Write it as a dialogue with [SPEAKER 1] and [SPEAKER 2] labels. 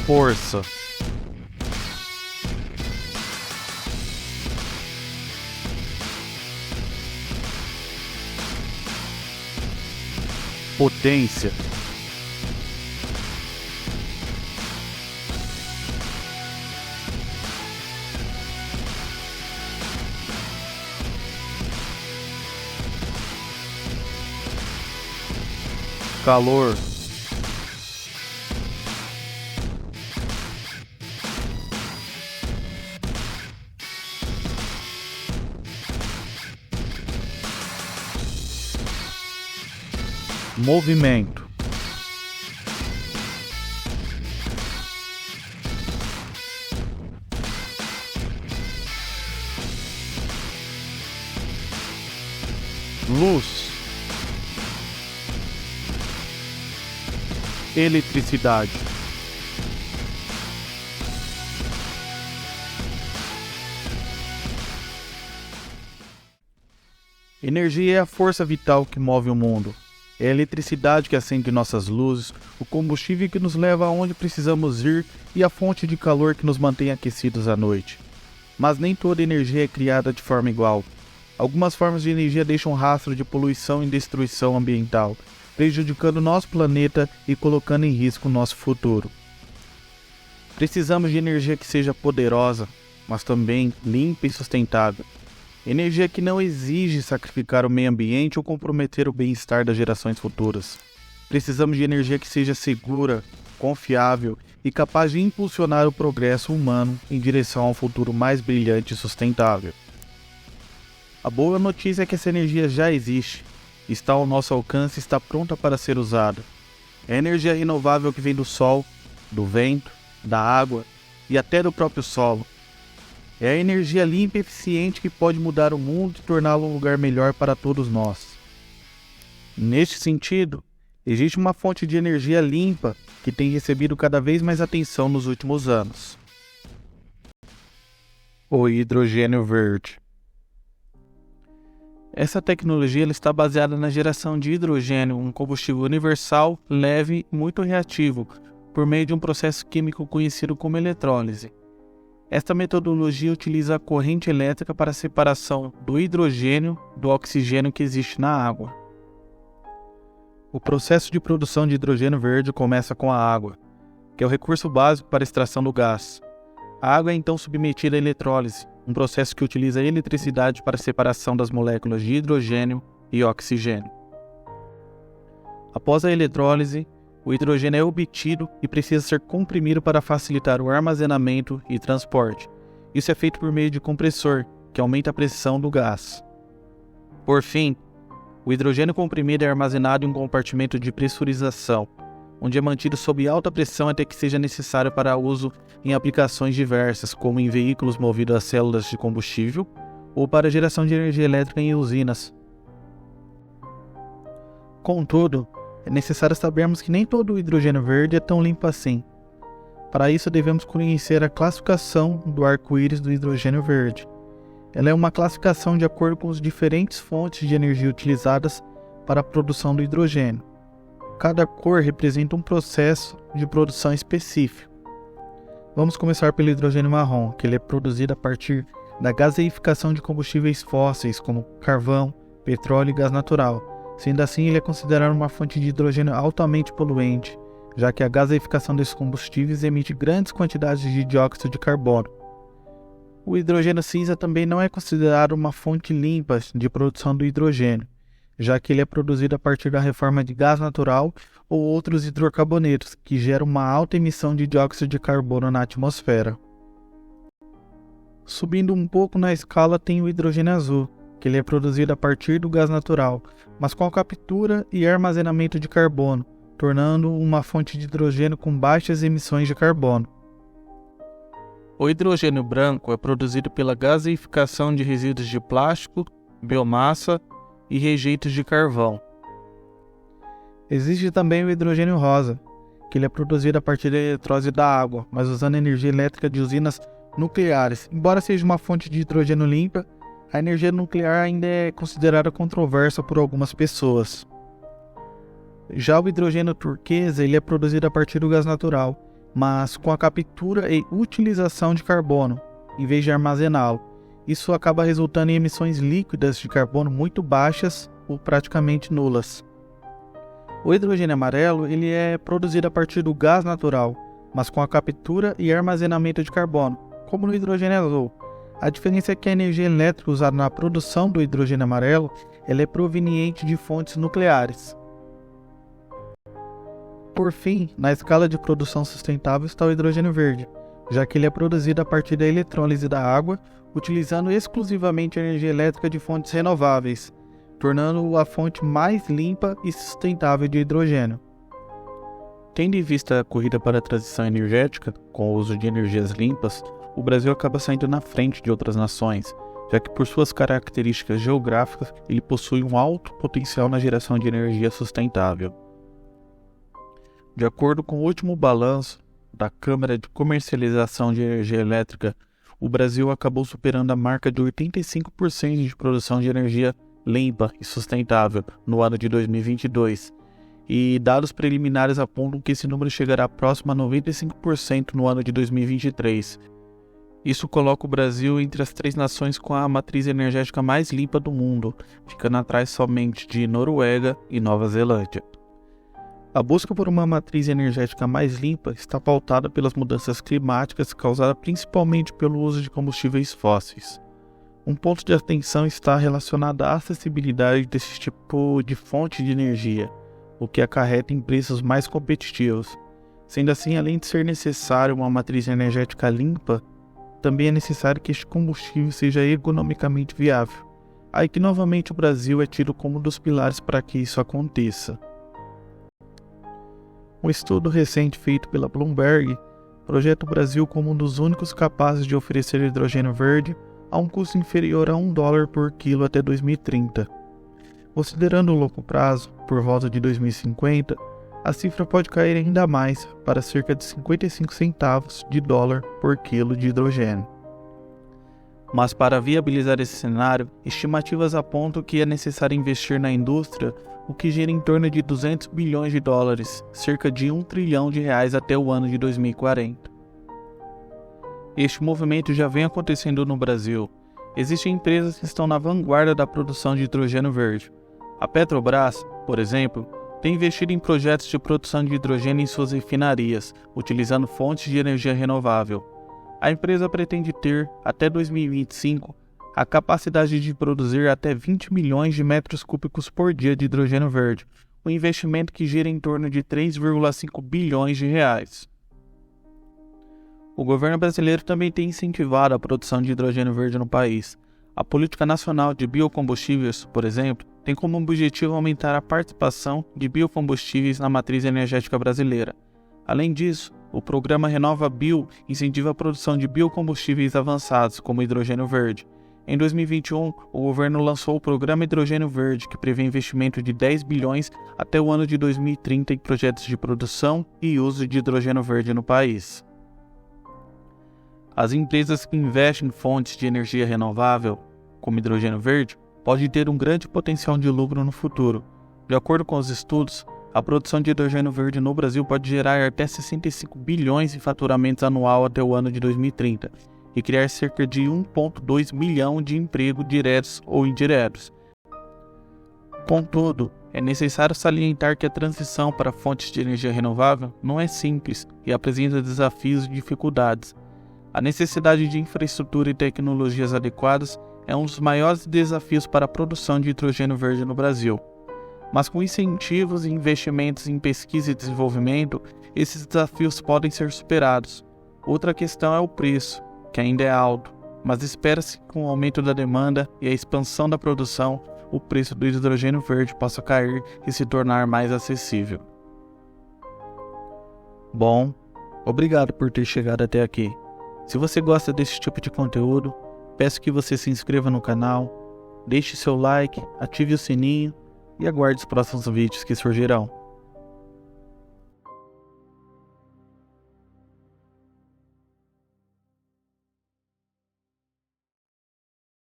[SPEAKER 1] Força. Potência. Calor. Movimento. Luz. Eletricidade. Energia é a força vital que move o mundo. É a eletricidade que acende nossas luzes, o combustível que nos leva aonde precisamos ir e a fonte de calor que nos mantém aquecidos à noite. Mas nem toda energia é criada de forma igual. Algumas formas de energia deixam rastro de poluição e destruição ambiental, prejudicando nosso planeta e colocando em risco o nosso futuro. Precisamos de energia que seja poderosa, mas também limpa e sustentável. Energia que não exige sacrificar o meio ambiente ou comprometer o bem-estar das gerações futuras. Precisamos de energia que seja segura, confiável e capaz de impulsionar o progresso humano em direção a um futuro mais brilhante e sustentável. A boa notícia é que essa energia já existe, está ao nosso alcance e está pronta para ser usada. É a energia renovável que vem do sol, do vento, da água e até do próprio solo. É a energia limpa e eficiente que pode mudar o mundo e torná-lo um lugar melhor para todos nós. Neste sentido, existe uma fonte de energia limpa que tem recebido cada vez mais atenção nos últimos anos: o hidrogênio verde. Essa tecnologia ela está baseada na geração de hidrogênio, um combustível universal, leve e muito reativo, por meio de um processo químico conhecido como eletrólise. Esta metodologia utiliza a corrente elétrica para a separação do hidrogênio do oxigênio que existe na água. O processo de produção de hidrogênio verde começa com a água, que é o recurso básico para a extração do gás. A água é então submetida à eletrólise, um processo que utiliza a eletricidade para a separação das moléculas de hidrogênio e oxigênio. Após a eletrólise, o hidrogênio é obtido e precisa ser comprimido para facilitar o armazenamento e transporte. Isso é feito por meio de compressor, que aumenta a pressão do gás. Por fim, o hidrogênio comprimido é armazenado em um compartimento de pressurização, onde é mantido sob alta pressão até que seja necessário para uso em aplicações diversas, como em veículos movidos a células de combustível ou para geração de energia elétrica em usinas. Contudo, é necessário sabermos que nem todo o hidrogênio verde é tão limpo assim. Para isso, devemos conhecer a classificação do arco-íris do hidrogênio verde. Ela é uma classificação de acordo com as diferentes fontes de energia utilizadas para a produção do hidrogênio. Cada cor representa um processo de produção específico. Vamos começar pelo hidrogênio marrom, que ele é produzido a partir da gaseificação de combustíveis fósseis, como carvão, petróleo e gás natural. Sendo assim, ele é considerado uma fonte de hidrogênio altamente poluente, já que a gaseificação desses combustíveis emite grandes quantidades de dióxido de carbono. O hidrogênio cinza também não é considerado uma fonte limpa de produção do hidrogênio, já que ele é produzido a partir da reforma de gás natural ou outros hidrocarbonetos, que geram uma alta emissão de dióxido de carbono na atmosfera. Subindo um pouco na escala tem o hidrogênio azul, que ele é produzido a partir do gás natural, mas com a captura e armazenamento de carbono, tornando uma fonte de hidrogênio com baixas emissões de carbono. O hidrogênio branco é produzido pela gaseificação de resíduos de plástico, biomassa e rejeitos de carvão. Existe também o hidrogênio rosa, que ele é produzido a partir da eletrólise da água, mas usando energia elétrica de usinas nucleares. Embora seja uma fonte de hidrogênio limpa, a energia nuclear ainda é considerada controversa por algumas pessoas. Já o hidrogênio turquesa ele é produzido a partir do gás natural, mas com a captura e utilização de carbono, em vez de armazená-lo. Isso acaba resultando em emissões líquidas de carbono muito baixas ou praticamente nulas. O hidrogênio amarelo ele é produzido a partir do gás natural, mas com a captura e armazenamento de carbono, como no hidrogênio azul. A diferença é que a energia elétrica usada na produção do hidrogênio amarelo ela é proveniente de fontes nucleares. Por fim, na escala de produção sustentável está o hidrogênio verde, já que ele é produzido a partir da eletrólise da água, utilizando exclusivamente a energia elétrica de fontes renováveis, tornando-o a fonte mais limpa e sustentável de hidrogênio. Tendo em vista a corrida para a transição energética, com o uso de energias limpas, o Brasil acaba saindo na frente de outras nações, já que por suas características geográficas ele possui um alto potencial na geração de energia sustentável. De acordo com o último balanço da Câmara de Comercialização de Energia Elétrica, o Brasil acabou superando a marca de 85% de produção de energia limpa e sustentável no ano de 2022, e dados preliminares apontam que esse número chegará próximo a 95% no ano de 2023. Isso coloca o Brasil entre as 3 nações com a matriz energética mais limpa do mundo, ficando atrás somente de Noruega e Nova Zelândia. A busca por uma matriz energética mais limpa está pautada pelas mudanças climáticas causadas principalmente pelo uso de combustíveis fósseis. Um ponto de atenção está relacionado à acessibilidade desse tipo de fonte de energia, o que acarreta em preços mais competitivos. Sendo assim, além de ser necessário uma matriz energética limpa, também é necessário que este combustível seja economicamente viável. Aí que novamente o Brasil é tido como um dos pilares para que isso aconteça. Um estudo recente feito pela Bloomberg projeta o Brasil como um dos únicos capazes de oferecer hidrogênio verde a um custo inferior a $1 por quilo até 2030. Considerando o longo prazo, por volta de 2050, a cifra pode cair ainda mais para cerca de 55 centavos de dólar por quilo de hidrogênio. Mas para viabilizar esse cenário, estimativas apontam que é necessário investir na indústria o que gira em torno de 200 bilhões de dólares, cerca de R$1 trilhão até o ano de 2040. Este movimento já vem acontecendo no Brasil. Existem empresas que estão na vanguarda da produção de hidrogênio verde. A Petrobras, por exemplo, tem investido em projetos de produção de hidrogênio em suas refinarias, utilizando fontes de energia renovável. A empresa pretende ter, até 2025, a capacidade de produzir até 20 milhões de metros cúbicos por dia de hidrogênio verde, um investimento que gira em torno de 3,5 bilhões de reais. O governo brasileiro também tem incentivado a produção de hidrogênio verde no país. A Política Nacional de Biocombustíveis, por exemplo, tem como objetivo aumentar a participação de biocombustíveis na matriz energética brasileira. Além disso, o programa Renova Bio incentiva a produção de biocombustíveis avançados, como hidrogênio verde. Em 2021, o governo lançou o Programa Hidrogênio Verde, que prevê investimento de 10 bilhões até o ano de 2030 em projetos de produção e uso de hidrogênio verde no país. As empresas que investem em fontes de energia renovável, como hidrogênio verde, podem ter um grande potencial de lucro no futuro. De acordo com os estudos, a produção de hidrogênio verde no Brasil pode gerar até 65 bilhões em faturamentos anual até o ano de 2030 e criar cerca de 1,2 milhão de empregos diretos ou indiretos. Contudo, é necessário salientar que a transição para fontes de energia renovável não é simples e apresenta desafios e dificuldades. A necessidade de infraestrutura e tecnologias adequadas é um dos maiores desafios para a produção de hidrogênio verde no Brasil. Mas com incentivos e investimentos em pesquisa e desenvolvimento, esses desafios podem ser superados. Outra questão é o preço, que ainda é alto, mas espera-se que com o aumento da demanda e a expansão da produção, o preço do hidrogênio verde possa cair e se tornar mais acessível. Bom, obrigado por ter chegado até aqui. Se você gosta desse tipo de conteúdo, peço que você se inscreva no canal, deixe seu like, ative o sininho e aguarde os próximos vídeos que surgirão.